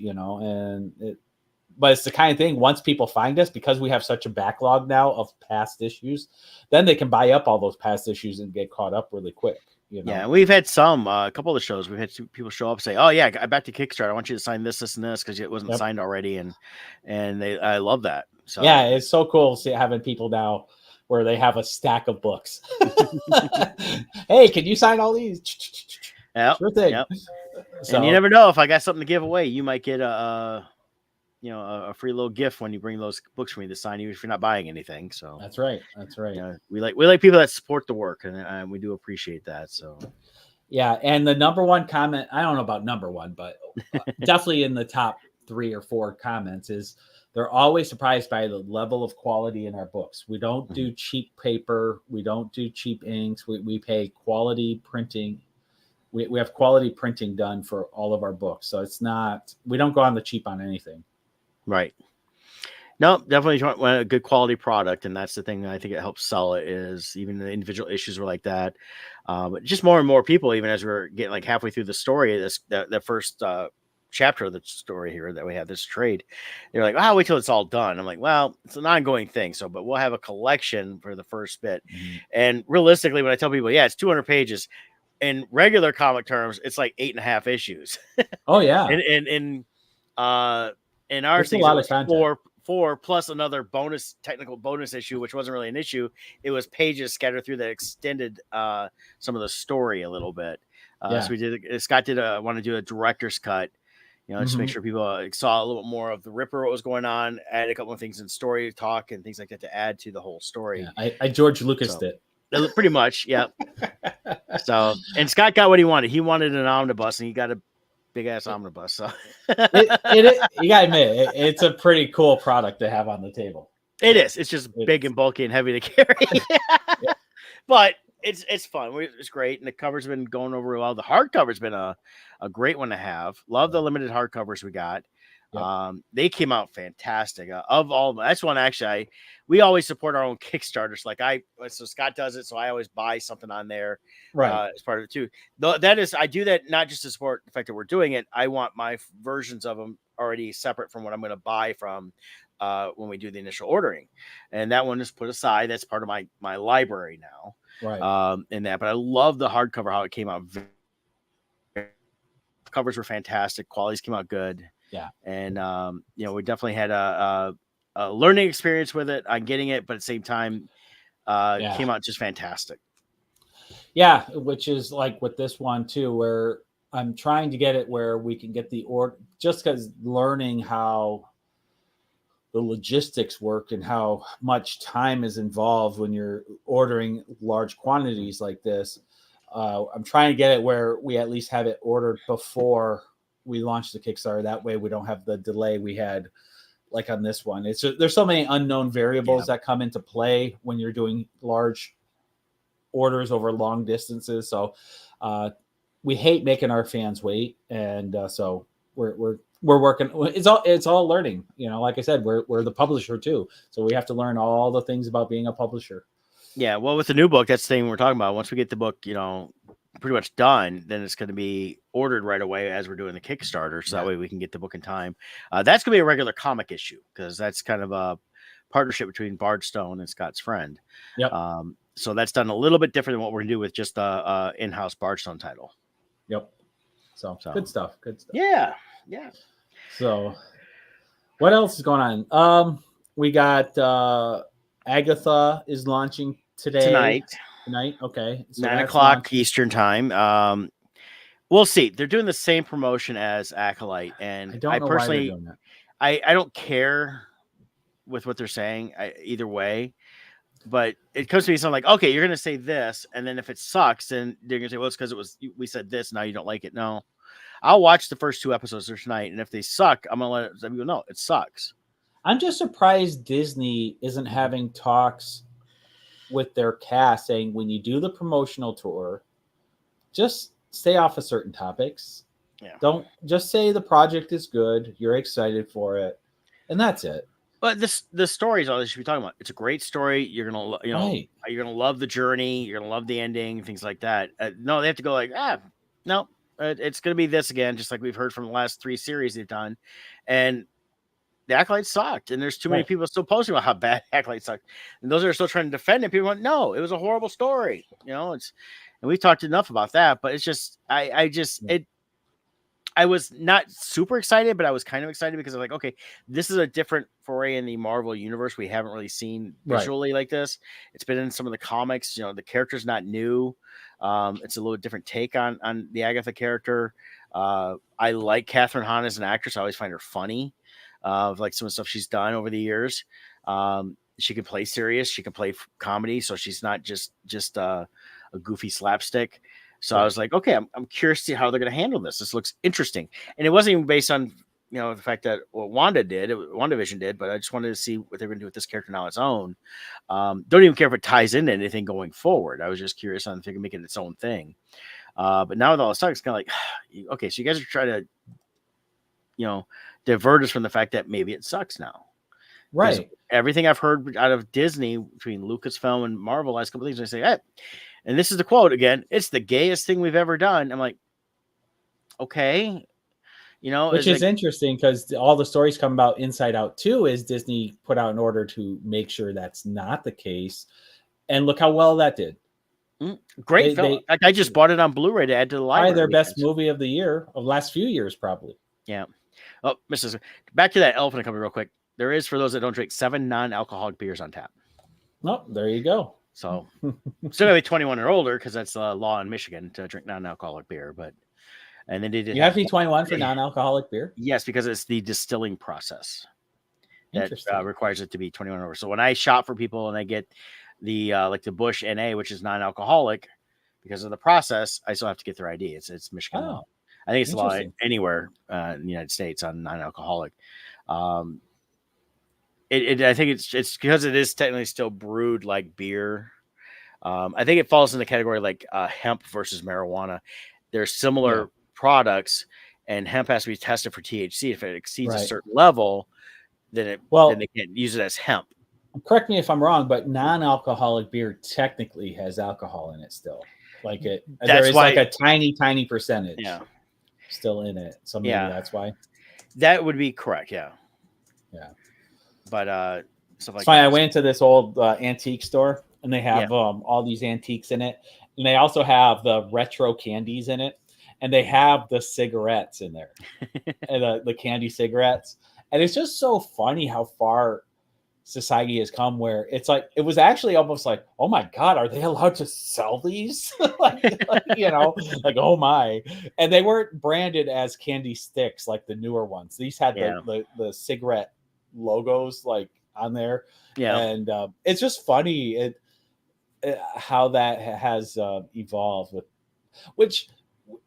but it's the kind of thing, once people find us, because we have such a backlog now of past issues, then they can buy up all those past issues and get caught up really quick. Yeah, we've had a couple of the shows, we've had people show up and say, "Oh yeah, I back to Kickstarter. I want you to sign this, and this because it wasn't signed already," and I love that. So yeah, it's so cool having people now where they have a stack of books. Hey, can you sign all these? Yeah, sure thing. Yep. So, and you never know, if I got something to give away, you might get a free little gift when you bring those books for me to sign, even if you're not buying anything. So that's right. We like people that support the work, and we do appreciate that. So yeah, and the number one comment, I don't know about number one, but definitely in the top 3 or 4 comments is they're always surprised by the level of quality in our books. We don't do cheap paper. We don't do cheap inks. We pay quality printing. We have quality printing done for all of our books. So we don't go on the cheap on anything. Right. No, definitely want a good quality product, and that's the thing that I think it helps sell it. Is even the individual issues were like that, but just more and more people, even as we're getting like halfway through the story, the first chapter of the story here that we have this trade, they're like, "Oh, wait till it's all done." I'm like, "Well, it's an ongoing thing, but we'll have a collection for the first bit." And realistically, when I tell people, "Yeah, it's 200 pages," in regular comic terms, it's like 8.5 issues. Oh yeah, in our thing, a lot of content. 4 plus another technical bonus issue, which wasn't really an issue. It was pages scattered through that extended some of the story a little bit. So Scott want to do a director's cut, just make sure people saw a little bit more of the Ripper, what was going on, add a couple of things in story talk and things like that to add to the whole story. Yeah, I George Lucas did. Pretty much, yeah. So, and Scott got what he wanted. He wanted an omnibus, and he got a big ass omnibus. So you gotta admit, it's a pretty cool product to have on the table. It is. It's just big and bulky and heavy to carry. But it's fun. It's great, and the covers have been going over well. The hardcover's been a great one to have. Love the limited hardcovers we got. Yep. They came out fantastic. Of all, that's one actually. We always support our own Kickstarters. So Scott does it, so I always buy something on there, right? As part of it too. That is, I do that not just to support the fact that we're doing it. I want my versions of them already separate from what I'm going to buy from when we do the initial ordering, and that one is put aside. That's part of my library now. Right. In that, but I love the hardcover, how it came out. Covers were fantastic. Qualities came out good. Yeah. And, we definitely had a learning experience with it on getting it, but at the same time, came out just fantastic. Yeah. Which is like with this one too, where I'm trying to get it where we can get the order, just because learning how the logistics work and how much time is involved when you're ordering large quantities like this. I'm trying to get it where we at least have it ordered before we launch the Kickstarter. That way we don't have the delay we had like on this one. There's so many unknown variables that come into play when you're doing large orders over long distances. So we hate making our fans wait. And so we're working. It's all learning, like I said, we're the publisher too. So we have to learn all the things about being a publisher. Yeah, well, with the new book, that's the thing we're talking about. Once we get the book, pretty much done, then it's going to be ordered right away as we're doing the Kickstarter, so that way we can get the book in time. That's going to be a regular comic issue because that's kind of a partnership between Bardstone and Scott's Friend. Yep. So that's done a little bit different than what we're going to do with just the in-house Bardstone title. Yep. So good stuff. Good stuff. Yeah. So what else is going on? We got Agatha is launching tonight. Okay. So 9:00 Eastern time. We'll see. They're doing the same promotion as Acolyte, and I personally, why they're doing that. I don't care with what they're saying either way, but it comes to me something like, okay, you're going to say this, and then if it sucks, then they're going to say, well, it's because we said this, now you don't like it. No, I'll watch the first 2 episodes tonight, and if they suck, I'm going to let people know it sucks. I'm just surprised Disney isn't having talks with their cast saying, when you do the promotional tour, just stay off of certain topics. Yeah. Don't just say the project is good, you're excited for it, and that's it. But the story is all they should be talking about. It's a great story. You're gonna, you're gonna love the journey. You're gonna love the ending, things like that. No, they have to go like, no, it's gonna be this again, just like we've heard from the last 3 series they've done, and the Acolyte sucked, and there's too many people still posting about how bad Acolyte sucked, and those are still trying to defend it. People went, no, it was a horrible story. And we've talked enough about that, but it's just, I was not super excited, but I was kind of excited because I was like, okay, this is a different foray in the Marvel universe we haven't really seen visually like this. It's been in some of the comics. The character's not new. It's a little different take on the Agatha character. I like Catherine Hahn as an actress. I always find her funny. Of like some of the stuff she's done over the years. She can play serious. She can play comedy. So she's not just a goofy slapstick. So I was like, okay, I'm curious to see how they're going to handle this. This looks interesting. And it wasn't even based on, the fact that what WandaVision did, but I just wanted to see what they're going to do with this character now on its own. Don't even care if it ties into anything going forward. I was just curious on if they can make it its own thing. But now with all this talk, it's kind of like, okay, so you guys are trying to, divert us from the fact that maybe it sucks now. Right. Everything I've heard out of Disney between Lucasfilm and Marvel last couple of days, they say, hey, and this is the quote again, it's the gayest thing we've ever done. I'm like, okay. Which is interesting because all the stories come about Inside Out 2 is Disney put out an order to make sure that's not the case. And look how well that did. Great film. I just bought it on Blu-ray to add to the library. Probably their best movie of the year, of the last few years, probably. Yeah. Oh, back to that elephant company real quick. There is, for those that don't drink, 7 non-alcoholic beers on tap. Oh, there you go. So still gotta be 21 or older because that's the law in Michigan to drink non-alcoholic beer. And then you have to be 21 for non-alcoholic beer. Yes, because it's the distilling process that requires it to be 21 or over. So when I shop for people and I get the like the Busch NA, which is non-alcoholic, because of the process, I still have to get their ID. It's Michigan law. I think it's a law anywhere in the United States on non-alcoholic. I think it's because it is technically still brewed like beer. I think it falls in the category like hemp versus marijuana. They're similar products, and hemp has to be tested for THC. If it exceeds a certain level, then they can't use it as hemp. Correct me if I'm wrong, but non-alcoholic beer technically has alcohol in it still. Like there is like a tiny percentage. Yeah. Still in it. So maybe that's why. That would be correct. Yeah. Yeah. but stuff like It's funny. that. I went to this old antique store, and they have all these antiques in it, and they also have the retro candies in it, and they have the cigarettes in there, and the candy cigarettes, and it's just so funny how far society has come. Where it's like it was actually almost like, oh my god, are they allowed to sell these? like, like oh my, and they weren't branded as candy sticks like the newer ones. These had the cigarette logos like on there, and it's just funny how that has evolved with which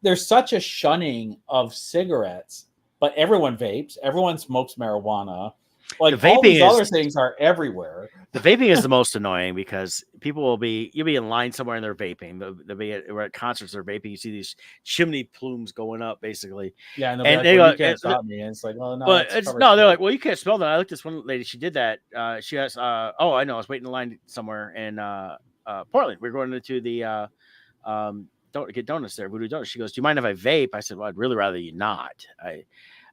there's such a shunning of cigarettes, but everyone vapes, everyone smokes marijuana. Like all these other things are everywhere. The vaping is the most annoying because you'll be in line somewhere and they're vaping. They'll be at concerts, they're vaping. You see these chimney plumes going up, basically. Yeah, and they'll be like, well, you can't stop me. And it's like, well, no, they're like, well, you can't smell that. I looked at this one lady, she did that. She has, I know, I was waiting in line somewhere in Portland. We were going into the don't get donuts there, Voodoo Donuts. She goes, do you mind if I vape? I said, well, I'd really rather you not.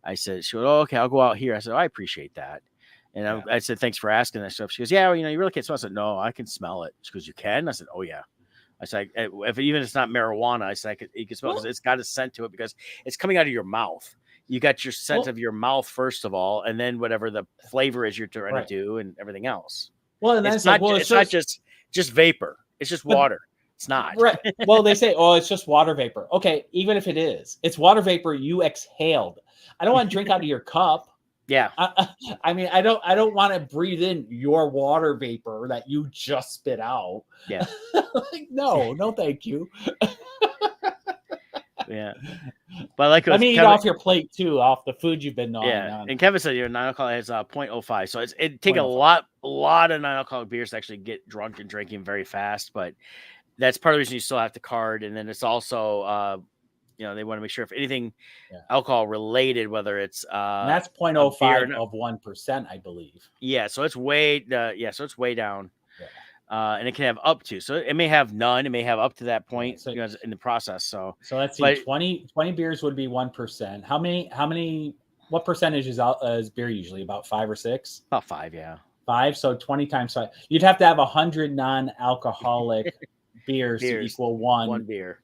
I said, she goes, oh, okay, I'll go out here. I said, I appreciate that. And I said, thanks for asking that stuff. She goes, yeah, well, you really can't smell it. I said, no, I can smell it. She goes, you can? I said, oh, yeah. I said, even if it's not marijuana, I said, you can smell it because it's got a scent to it because it's coming out of your mouth. You got your scent of your mouth, first of all, and then whatever the flavor is you're trying to do and everything else. Well, and it's not just vapor. It's just water. It's not. Right. Well, they say, oh, it's just water vapor. Okay, even if it is, it's water vapor you exhaled. I don't want to drink out of your cup. Yeah. I mean, I don't want to breathe in your water vapor that you just spit out. Yeah. Like, no, thank you. Yeah. But like, let me eat off your plate too, off the food you've been gnawing on. And Kevin said your non-alcoholic is 0.05. So it'd take a lot of non-alcoholic beers to actually get drunk and drinking very fast. But that's part of the reason you still have to card. And then it's also, they want to make sure if anything alcohol related, whether it's and that's 0.05 of 1%, I believe. Yeah, so it's way down. Yeah. And it can have up to. So it may have none, it may have up to that point in the process. So let's see, 20 beers would be 1%. How many what percentage is beer usually? About 5 or 6? About 5, yeah. 5, so 20 times 5. You'd have to have 100 non-alcoholic beers to equal one beer.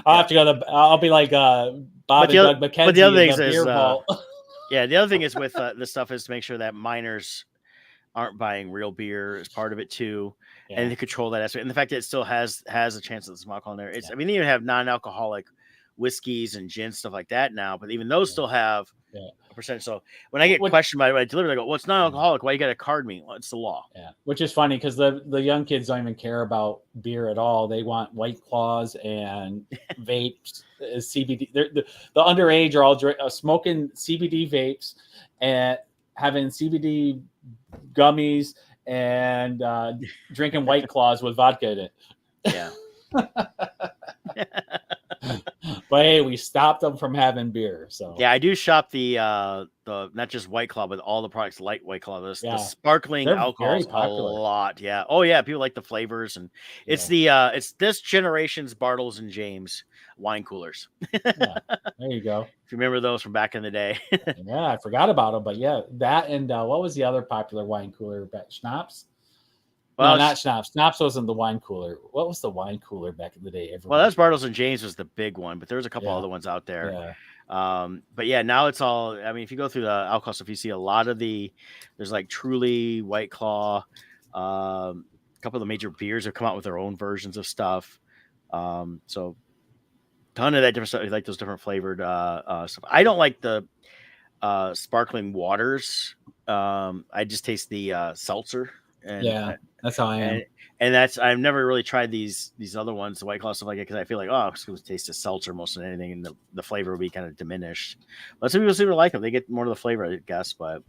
I'll have to go I'll be like Bob and Doug McKenzie. But the other thing is the other thing is with this stuff is to make sure that minors aren't buying real beer as part of it too, and to control that aspect. And the fact that it still has a chance of some alcohol in there. It's I mean, they even have non-alcoholic whiskeys and gin, stuff like that now, but even those still have a percentage. So when I get questioned by it, when I deliver, I go, well, it's non-alcoholic. Why you got to card me? Well, it's the law. Yeah. Which is funny because the young kids don't even care about beer at all. They want White Claws and vapes, CBD. The underage are all smoking CBD vapes and having CBD gummies and drinking White Claws with vodka in it. Yeah. But hey, we stopped them from having beer. So yeah, I do shop the not just White Claw, but all the products like White Claw. The sparkling alcohols a lot. Yeah. Oh yeah, people like the flavors, and it's it's this generation's Bartles and James wine coolers. There you go. If you remember those from back in the day. Yeah, I forgot about them, but yeah, that and what was the other popular wine cooler? Schnapps. Well, no, not Schnapps. Schnapps wasn't the wine cooler. What was the wine cooler back in the day? Well, that's Bartles and James was the big one, but there was a couple other ones out there. Yeah. But yeah, now it's all. I mean, if you go through the alcohol stuff, you see a lot of there's like Truly, White Claw, a couple of the major beers have come out with their own versions of stuff. So ton of that different stuff, like those different flavored stuff. I don't like the sparkling waters. I just taste the seltzer. And that's how I am. And that's I've never really tried these other ones, the White Claw stuff like that, because I feel like it's going to taste of seltzer most of anything, and the flavor will be kind of diminished. But some people seem to like them; they get more of the flavor, I guess. But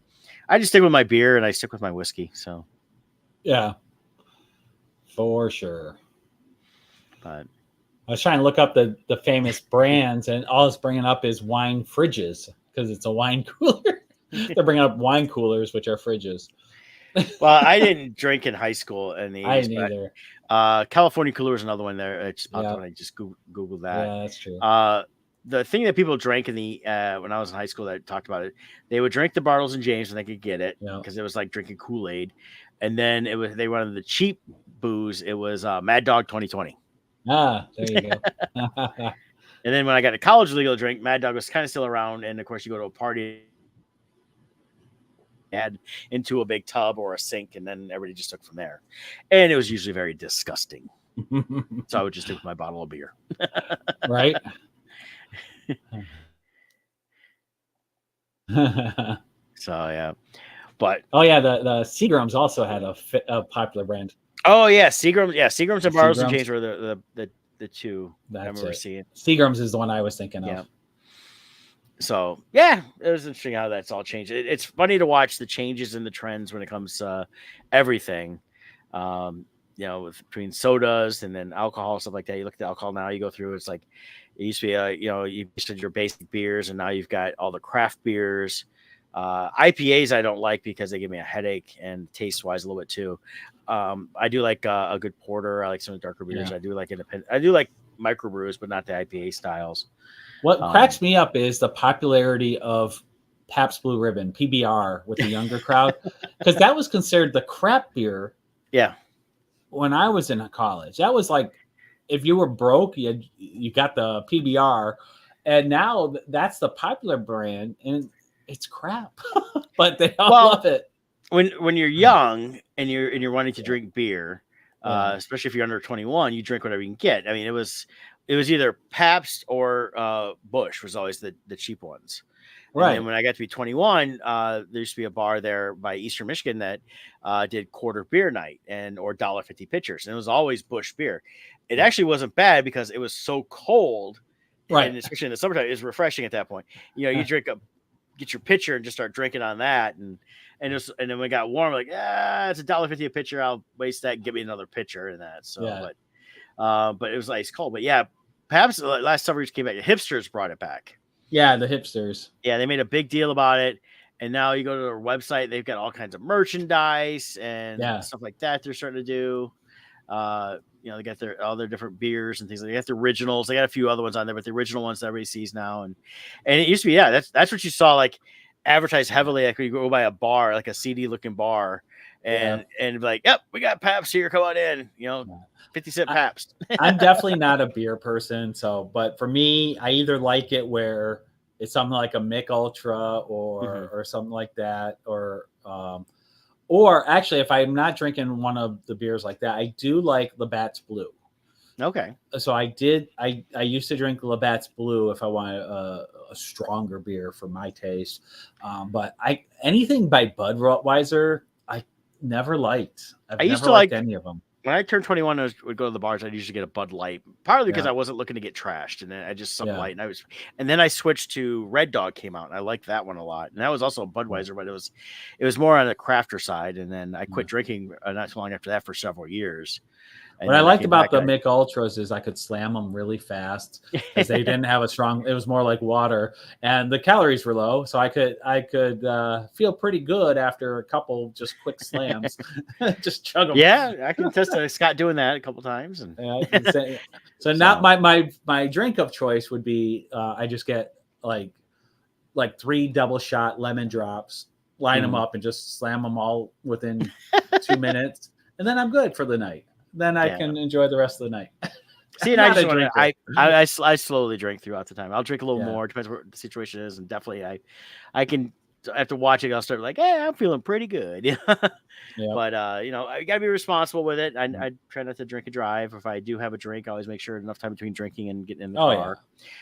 I just stick with my beer and I stick with my whiskey. So yeah, for sure. But I was trying to look up the famous brands, and all it's bringing up is wine fridges because it's a wine cooler. They're bringing up wine coolers, which are fridges. Well, I didn't drink in high school in the 80s. I didn't either. California Cooler is another one there. It's when I just Googled that. Yeah, that's true. the thing that people drank in the when I was in high school that talked about it, they would drink the Bartles and James when they could get it Yeah. because it was like drinking Kool-Aid, and then they wanted the cheap booze. It was Mad Dog 2020. Ah, there you go. And then when I got to college legal drink, Mad Dog was kind of still around, and of course you go to a party, add into a big tub or a sink, and then everybody just took from there, and it was usually very disgusting. So I would just stick with my bottle of beer. Right. So yeah, but oh yeah, the Seagrams also had a popular brand. Oh yeah, Seagrams. Yeah, Seagrams and Bartles and Seagrams. James were the two I remember seeing. Seagrams is the one I was thinking of. Yeah. So yeah, it was interesting how that's all changed. It's funny to watch the changes in the trends when it comes to everything. Between sodas and then alcohol, stuff like that. You look at the alcohol now, you go through, it's like it used to be you said your basic beers, and now you've got all the craft beers. IPAs I don't like because they give me a headache, and taste wise a little bit too. I do like a good porter. I like some of the darker beers. Yeah. I do like independent. I do like microbrews, but not the IPA styles. What cracks me up is the popularity of Pabst Blue Ribbon, PBR, with the younger crowd, because that was considered the crap beer. Yeah. When I was in college, that was like, if you were broke, you got the PBR, and now that's the popular brand, and it's crap, but they all love it. When you're young and you're wanting to drink beer, especially if you're under 21, you drink whatever you can get. I mean, it was either Pabst or Busch was always the cheap ones. Right. And when I got to be 21, there used to be a bar there by Eastern Michigan that did quarter beer night or $1.50 pitchers. And it was always Busch beer. It actually wasn't bad because it was so cold. Right. And especially in the summertime, it was refreshing at that point. You get your pitcher and just start drinking on that. And then when it got warm, like, it's $1.50 a pitcher. I'll waste that and give me another pitcher and that. So, but it was ice cold. But yeah, Pabst last summer came back. The hipsters brought it back. Yeah, the hipsters. Yeah, they made a big deal about it. And now you go to their website, they've got all kinds of merchandise and stuff like that they're starting to do. They got all their different beers and things. They got the originals. They got a few other ones on there, but the original ones that everybody sees now. And it used to be, that's what you saw like advertised heavily. Like when you go by a bar, like a seedy looking bar, and like, yep, we got Pabst here. Come on in. 50-cent Pabst. I'm definitely not a beer person. But for me, I either like it where it's something like a Mick Ultra or something like that, or actually, if I'm not drinking one of the beers like that, I do like Labatt's Blue. Okay. So I used to drink Labatt's Blue if I wanted a stronger beer for my taste. But anything by Budweiser, I never liked. I used to like any of them. When I turned 21, I would go to the bars. I'd usually get a Bud Light, partly because I wasn't looking to get trashed, and then I just something light. And then I switched to Red Dog came out, and I liked that one a lot. And that was also a Budweiser, but it was more on the crafter side. And then I quit drinking not too long after that for several years. What I liked about the Mick Ultras is I could slam them really fast because they didn't have it was more like water, and the calories were low. So I could feel pretty good after a couple just quick slams, just chug them. Yeah, I can test Scott doing that a couple times. And so now my drink of choice would be I just get like 3 double shot lemon drops, line them up and just slam them all within 2 minutes. And then I'm good for the night. Then I can enjoy the rest of the night. See, and I slowly drink throughout the time. I'll drink a little more, depends what the situation is, and definitely I can after watching, I'll start like, hey, I'm feeling pretty good. But I gotta be responsible with it. I try not to drink and drive. If I do have a drink, I always make sure enough time between drinking and getting in the car.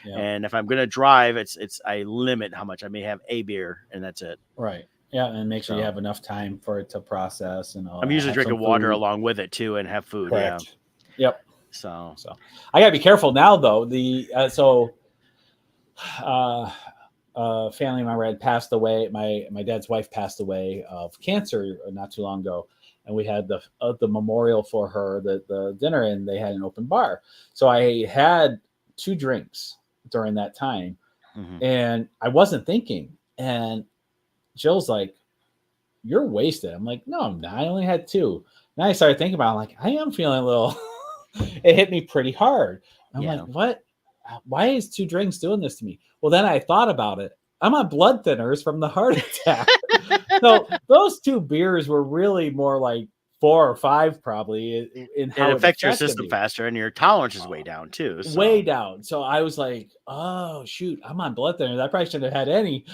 Yeah. And if I'm gonna drive, I limit how much I may have a beer, and that's it. Right. Yeah, and make sure you have enough time for it to process and all. I'm usually drinking water along with it too, and have food. Correct. Yeah. Yep. So I gotta be careful now, though. Family member had passed away. My dad's wife passed away of cancer not too long ago, and we had the memorial for her, the dinner, and they had an open bar. So I had 2 drinks during that time, and I wasn't thinking, and Jill's like, "You're wasted." I'm like, "No, I'm not. I only had 2." Then I started thinking about it. I'm like, I am feeling a little, it hit me pretty hard. I'm like, what? why is 2 drinks doing this to me? Well, then I thought about it. I'm on blood thinners from the heart attack. So those 2 beers were really more like 4 or 5 probably in how it affects your affected system me. faster, and your tolerance is way down too. So. Way down. So I was like, oh shoot, I'm on blood thinners. I probably shouldn't have had any.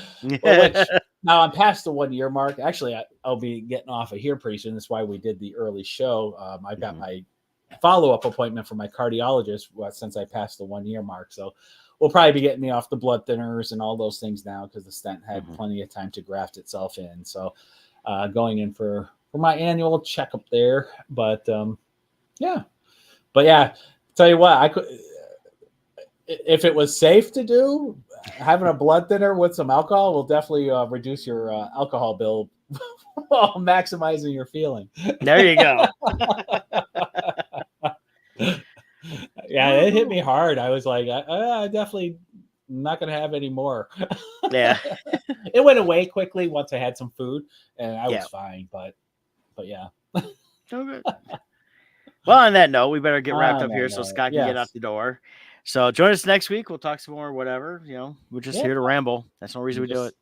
Well, which now I'm past the 1 year mark. Actually, I'll be getting off of here pretty soon. That's why we did the early show. I've got my follow-up appointment for my cardiologist since I passed the 1 year mark. So we'll probably be getting me off the blood thinners and all those things now because the stent had plenty of time to graft itself in. So going in for my annual checkup there. But yeah. But yeah, tell you what, I could, if it was safe to do, having a blood thinner with some alcohol will definitely reduce your alcohol bill while maximizing your feeling. There you go. Yeah, it hit me hard. I was like, I definitely not going to have any more. Yeah. It went away quickly once I had some food, and I was fine. But yeah. Okay. Well, on that note, we better get wrapped up here so Scott can get out the door. So join us next week. We'll talk some more, whatever. We're just here to ramble. That's the reason we do it.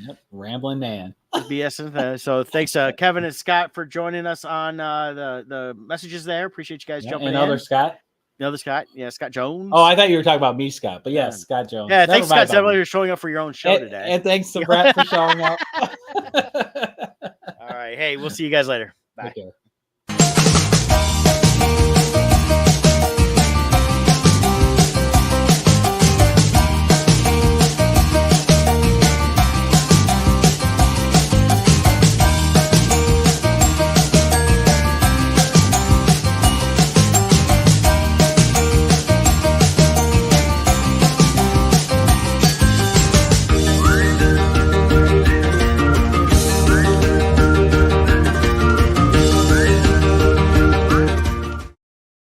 Yep, rambling man. BS. So thanks, Kevin and Scott, for joining us on the messages there. Appreciate you guys jumping in. Another Scott. Another Scott. Yeah, Scott Jones. Oh, I thought you were talking about me, Scott. But yes, Scott Jones. Yeah, thanks, Scott. For showing up for your own show today. And thanks to Brett for showing up. All right. Hey, we'll see you guys later. Bye. Take care.